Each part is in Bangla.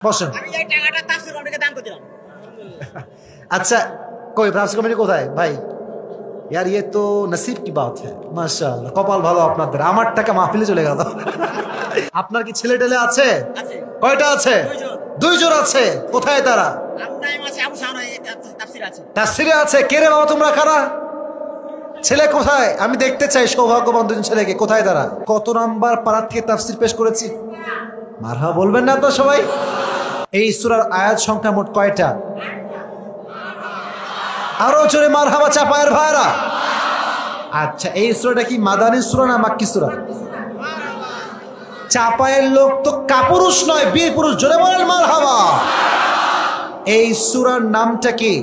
বসেন। अच्छा कोई फ्रांस कमेटी কোথায় ভাই? यार ये तो नसीब की बात है माशाআল্লাহ। কপাল ভালো আপনাদের, আমার টাকা মাহফিলে চলে গেল। আপনার কি ছেলে টেলে আছে? কয়টা আছে? দুইজন আছে। কোথায় তারা? তাফসীরে আছে। কে রে বাবা তোমরা কারা? ছেলে কোথায়? আমি দেখতে চাই সৌভাগ্যবান দুজন ছেলেকে। কোথায় তারা? কত নাম্বার পারা থেকে তাফসীর পেশ করেছি? মারহাবা বলবেন না তো সবাই? এই সূরার আয়াত সংখ্যা মোট কয়টা? আরো জোরে মারহাবা চাপায়ের ভাইরা। আচ্ছা এই সূরাটা কি মাদানী সূরা না মাক্কি সূরা? চাপায়ের লোক তো কাপুরুষ নয়, বীর পুরুষ। জোরে বলেন মারহাবা। এই সূরার নামটা কি?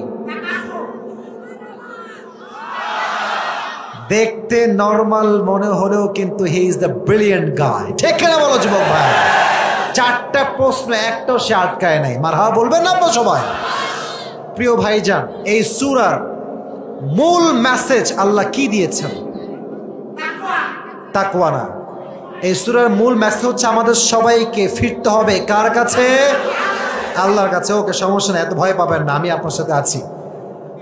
দেখতে নরমাল মনে হলেও কিন্তু হি ইজ দ্য ব্রিলিয়েন্ট গাই। ঠিক না বলো যুবক ভাই? চারটা প্রশ্ন একটাও সে আটকায় নাই। মারহাবা বলবেন না তো সবাই? প্রিয় ভাইজান, এই সূরার মূল মেসেজ আল্লাহ কি দিয়েছেন? তাকওয়া না। এই সূরার মূল মেসেজ হচ্ছে আমাদের সবাইকে ফিরতে হবে কার কাছে? আল্লাহর কাছে। ওকে সমস্যা নেই, এত ভয় পাবেন না, আমি আপনার সাথে আছি।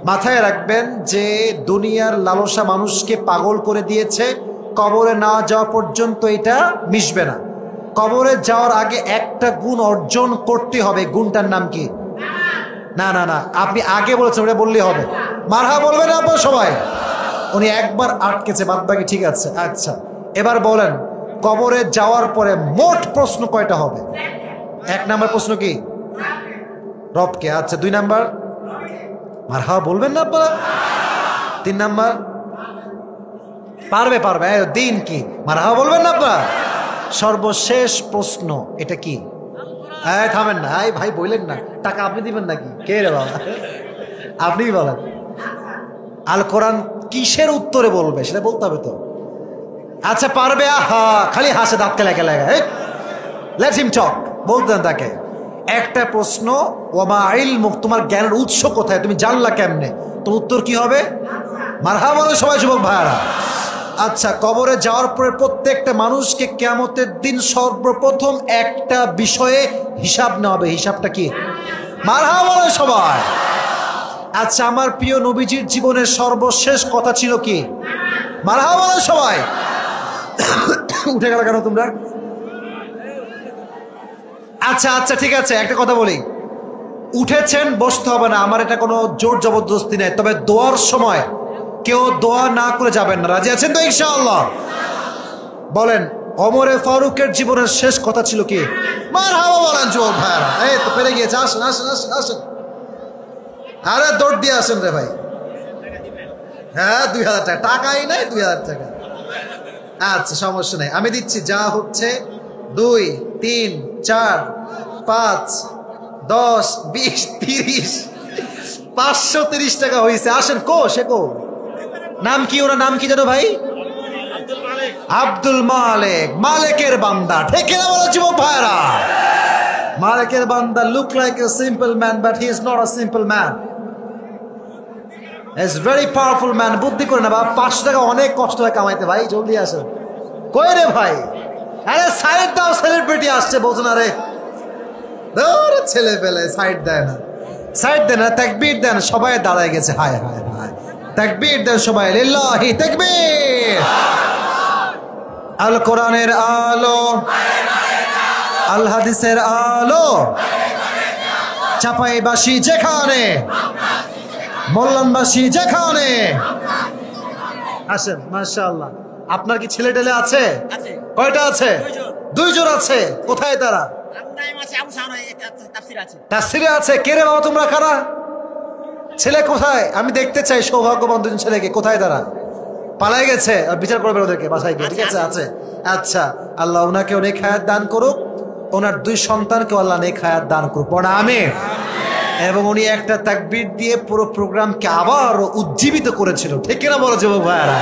মাথায় রাখবেন যে দুনিয়ার লালসা মানুষকে পাগল করে দিয়েছে। কবরে না যাওয়া পর্যন্ত এটা মিশবে না। কবরে যাওয়ার আগে একটা গুণ অর্জন করতে হবে। গুণটার নাম কি? না না না, আপনি আগে বলেছেন, ওটা বললেই হবে। মারহাবা বলবেন না আপনারা সবাই? উনি একবার আটকেছে, বাদ বাকি ঠিক আছে। আচ্ছা এবার বলেন, কবরে যাওয়ার পরে মোট প্রশ্ন কয়টা হবে? এক নাম্বার প্রশ্ন কি? রবকে। আচ্ছা দুই নাম্বার? মারহাবা বলবেন না আপনারা? তিন নাম্বার? পারবে পারবে। দিন কি? মারহাবা বলবেন না আপনারা? সর্বশেষ প্রশ্ন এটা কি? থামেন না ভাই, বললেন না। টাকা আপনি দিবেন নাকি? কে রে বাবা? আপনি বলেন। আল কোরআন কিসের উত্তরে বলবে সেটা বলতে হবে তো। আচ্ছা পারবে। আহা খালি হাসে, দাঁত কেলা লাগা। লেট হিম টক। বলতেন তাকে একটা প্রশ্ন, ওমা ইলমুক, তোমার জ্ঞানের উৎস কোথায়? তুমি জানলা কেমনে? তো উত্তর কি হবে? মারহাবা বলে সবাই যুবক ভাইরা। আচ্ছা কবরে যাওয়ার পরে প্রত্যেকটা মানুষকে কিয়ামতের দিন সর্বপ্রথম একটা বিষয়ে হিসাব নেওয়া হবে। হিসাবটা কি? মারহাবা বলে সবাই। আচ্ছা আমার প্রিয় নবীজির জীবনের সর্বশেষ কথা ছিল কি? মারহাবা বলে সবাই। উঠে গেল কেন তোমরা? আচ্ছা আচ্ছা ঠিক আছে, একটা কথা বলি। উঠেছেন, বসতে হবে না, আমার এটা কোনো জোর জবরদস্তি নেই। তবে দোয়ার সময় কেউ দোয়া না করে যাবেন না। রাজি আছেন তো ইনশাআল্লাহ? বলেন ওমরে ফারুকের জীবনের শেষ কথা ছিল কি? মারহাবা বলেন যুবক ভাইরা। এই তো পেরে গিয়েছে। আসেন আসেন আসেন আসেন। আরে দৌড় দিয়ে আসেন রে ভাই। হ্যাঁ 2000 টাকা। টাকাই নাই 2000 টাকা। আচ্ছা সমস্যা নেই, আমি দিচ্ছি। যা হচ্ছে 2 3 4 5 10 20 30 530 টাকা হয়েছে। আসেন। কো সে কো? নাম কি? ওরা নাম কি জানো ভাই? আব্দুল মালিক। মালিকের বান্দা। ঠিক না বলো যুবক ভাইরা? মালিকের বান্দা look like a simple man, but he is not a simple man. He is very powerful man. বুদ্ধি করে না বাবা, 500 টাকা অনেক কষ্ট হয় কামাইতে। ভাই জলদি আসেন। কই রে ভাই? আরে সাইড দাও, সেলিব্রিটি আসছে বলছো না রে। ছেলে পেলে সাইড দেয় না, সাইড দেয় না। তাকবীর দেন। সবাই দাঁড়ায় গেছে। হায় হায় হায়। তাকবীর দেন সবাই। লিল্লাহি তাকবীর। আল কোরআনের আলো, আল হাদিসের আলো, চাপাইবাসী যেখানে, মোল্লানবাসী যেখানে। আসেন। মাশাআল্লাহ। আপনার কি ছেলে টেলে আছে? কয়টা আছে? দুইজন আছে। কোথায় তারা? তাফসীরে আছে। কে রে বাবা তোমরা কারা? ছেলে কোথায়? আমি দেখতে চাই সৌভাগ্যবান দুজন ছেলেকে। কোথায় তারা? পালাই গেছে। বিচার করবেন ওদেরকে বাসায় গিয়ে। ঠিক আছে আছে। আচ্ছা আল্লাহ ওনাকে অনেক হায়াত দান করুক, ওনার 2 সন্তানকে আল্লাহ অনেক হায়াত দান করুক। পড়া আমিন। এবং উনি একটা তাকবীর দিয়ে পুরো প্রোগ্রামকে আবার উজ্জীবিত করেছিল। ঠিক না বলো যুবক ভাইরা?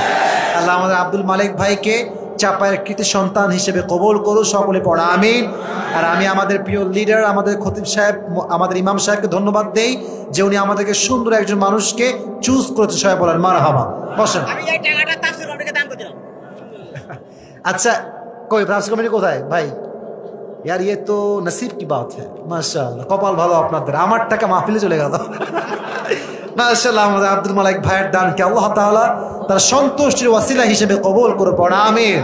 আল্লাহ আমাদের আব্দুল মালিক ভাইকে চাপায়ের কৃতি সন্তান হিসেবে কবুল করুন। সকলে পড়া আমিন। আর আমি আমাদের প্রিয় লিডার, আমাদের খতিব সাহেব, আমাদের ইমাম সাহেবকে ধন্যবাদ দেই যে উনি আমাদেরকে সুন্দর একজন মানুষকে চুজ করেছে। সবাই বলেন মারহাবা। বসেন। আচ্ছা কই ফ্রান্স কমিটি কোথায় ভাই? यार ये तो नसीब की बात है माशाআল্লাহ কপাল ভালো আপনাদের আমার টাকা মাহফিলে চলে গেল মাশাআল্লাহ আমাদের আব্দুল মালিক ভাইয়ের দানকে আল্লাহ তাআলা তার সন্তুষ্টির ওয়াসিলা হিসেবে কবুল করে পড়া আমিন